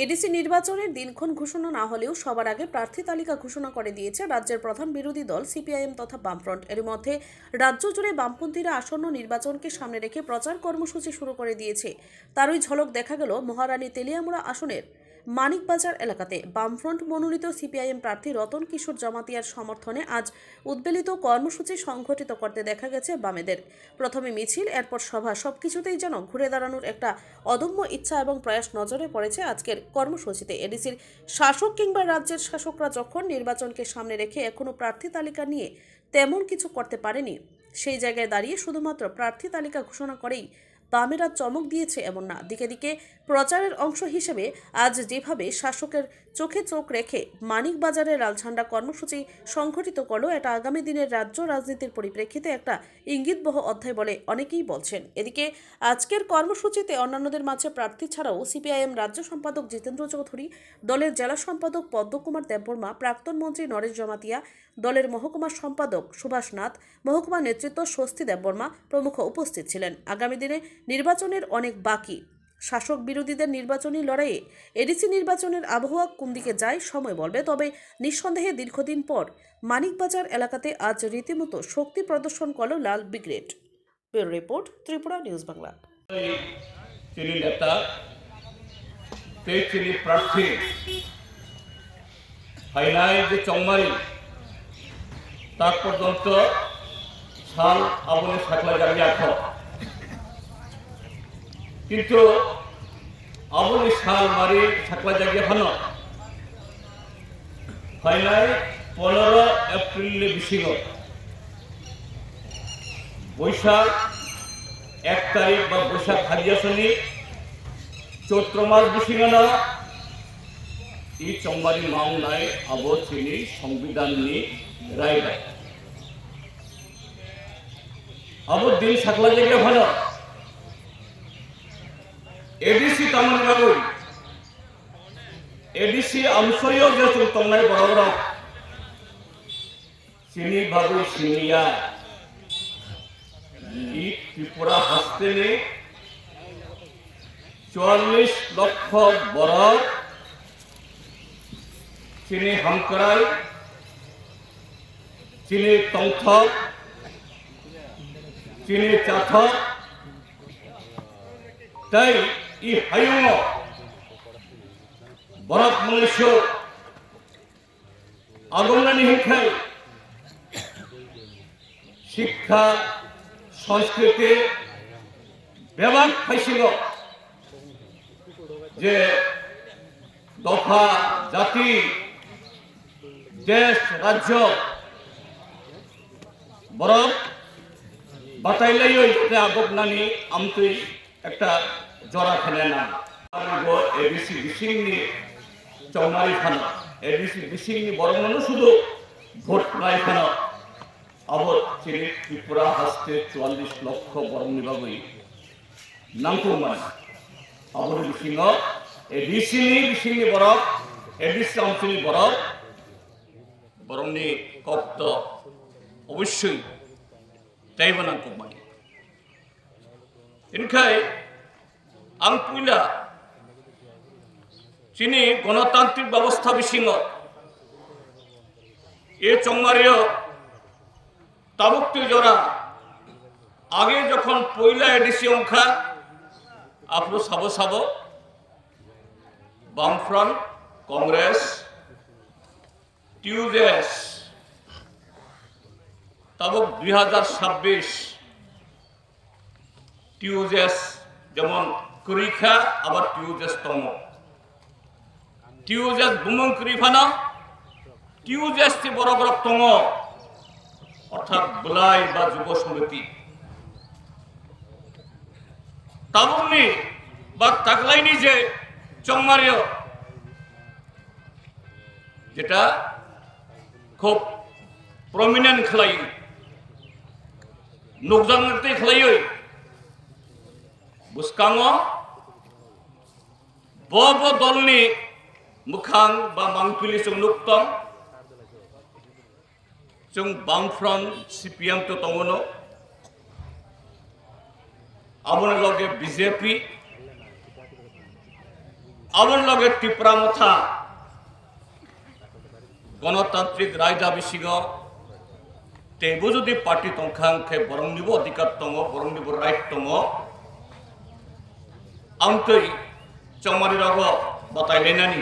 ADC নির্বাচনের দিনক্ষণ ঘোষণা না হলেও সবার আগে প্রার্থী তালিকা ঘোষণা করে দিয়েছে রাজ্যের প্রধান বিরোধী দল সিপিআইএম তথা বামফ্রন্ট। এর মধ্যে রাজ্য জুড়ে বামপন্থীরা আসন্ন নির্বাচনকে সামনে রেখে প্রচার কর্মসূচি শুরু করে দিয়েছে। তারই ঝলক দেখা গেল মহারানী তেলিয়ামুড়া আসনের মানিকবাজার এলাকাতে। বামফ্রন্ট মনোনীত সিপিআইএম প্রার্থী রতন কিশোর জমাতিয়ার সমর্থনে আজ উদ্বেলিত কর্মসূচি সংঘটিত করতে দেখা গেছে বামেদের। প্রথমে মিছিল, এরপর সভা, সবকিছুতেই যেন ঘুরে দাঁড়ানোর একটা অদম্য ইচ্ছা এবং প্রয়াস নজরে পড়েছে আজকের কর্মসূচিতে। এডিসির শাসক কিংবা রাজ্যের শাসকরা যখন নির্বাচনকে সামনে রেখে এখনো প্রার্থী তালিকা নিয়ে তেমন কিছু করতে পারেনি, সেই জায়গায় দাঁড়িয়ে শুধুমাত্র প্রার্থী তালিকা ঘোষণা করেই বামেরা চমক দিয়েছে এমন না। দিকে দিকে প্রচারের অংশ হিসেবে আজ যেভাবে শাসকের চোখে চোখ রেখে মানিকবাজারে লাল ঝান্ডা কর্মসূচি সংঘটিত করলো, এটা আগামী দিনের রাজ্য রাজনীতির পরিপ্রেক্ষিতে একটা ইঙ্গিতবহ অধ্যায় বলে অনেকেই বলছেন। এদিকে আজকের কর্মসূচিতে অন্যান্যদের মাঝে প্রার্থী ছাড়াও সিপিআইএম রাজ্য সম্পাদক জিতেন্দ্র চৌধুরী, দলের জেলা সম্পাদক পদ্মকুমার দেববর্মা, প্রাক্তন মন্ত্রী নরেশ জমাতিয়া, দলের মহকুমা সম্পাদক সুভাষ নাথ, মহকুমা নেতৃত্ব স্বস্তি দেববর্মা প্রমুখ উপস্থিত ছিলেন। আগামী দিনে নির্বাচনের অনেক বাকি। শাসক বিরোধীদের নির্বাচনী লড়াইয়ে এডিসি নির্বাচনের আবহাওয়া কোন দিকে যায় সময় বলবে। তবে নিঃসন্দেহে দীর্ঘদিন পর মানিকবাজার এলাকাতে আজ রীতিমতো শক্তি প্রদর্শন করল লাল brigade. Bureau report, Tripura news Bangla. তিনি নেতা, তিনি প্রার্থী ফাইনাল যে চৌমারি তার পর্যন্ত সাল আবনে শাকলা জানিয়ে রাখো, কিন্তু আবনে সাল মারি শাকলা জাগিয়ে ভানো ফাইনাল 15 এপ্রিলে বিশিল বৈশাখ 1 তারিখ বা বৈশাখ হাজিয়াশনি চৈত্র মাস বিশিঙানা এই চৌমারি মামলায় আবো চিনি সংবিধান নিয়ে রায় দেয় আবো দিন শাকলা জায়গা ভালো এডিসি তামন বাবু এডিসি আমসইও যে তমনায় বড় বড় চিনি বাবু সিনিয়া ই ত্রিপুরা হস্টেলে 44 লক্ষ বরফ চিনি হামকরাই চিনি তংথক চিনি চাথক তাই ই হাইম বরফ মনুষ্য আগমনানি হিংখাই শিক্ষা সংস্কৃতি ব্যবহার পাইছিল যে দফা জাতি দেশ রাজ্য বরফ বাতাইলাই যাতে আগমনানি আমতুই একটা জরা ফেলে না এডিসি বিশিংনি চৌমারি খানো এডিসি বিশিংনি বড় মানুষ শুধু ভোট নাই খানো আবার চিনি ত্রিপুরা হাসতে 44 লক্ষ বরং নিবাবই নামকো মানে আবার বিশিং এডিসিনি বরফ এডিসি অঞ্চলি বরফ বরংনি কপ্ত অবশ্যই তাই নামকো মানে ইনখাই আং পুইলা চিনি গণতান্ত্রিক ব্যবস্থা বিশিং এ চৌমারিও তাবুক্তি জোড়া আগে যখন পয়লা এডিসি অংখা আপনার সাবো সাবো বামফ্রন্ট কংগ্রেস টিউজেস তাবুক 2026 টিউজেস যেমন কুরিখা আবার টিউজেস তম টিউজেস বুমং কুরিফানা টিউজেস টি বড় বড় তম অর্থাৎ বুলাই বা যুব সমিতি তাবুকনি বা তাকলাইনি যে চৌমারিও যেটা খুব প্রমিনেন্ট খেলাই নুকজাংতে খেলাই বুসকাঙ বব দলনি মুখাং বা মাংপিলি जों नुक्तम जों बामफ्रन्ट सिपिएम तो दङनो आबोनि लगे बिजेपि আমার লগে টিপরা মথা গণতান্ত্রিক রায় দাবি সিগ তেবো যদি পার্টি তংখাংখে বরং নিব অধিকার দङ বরং নিব রাইট দङ आंखै चौमारी रग बताइलायनानै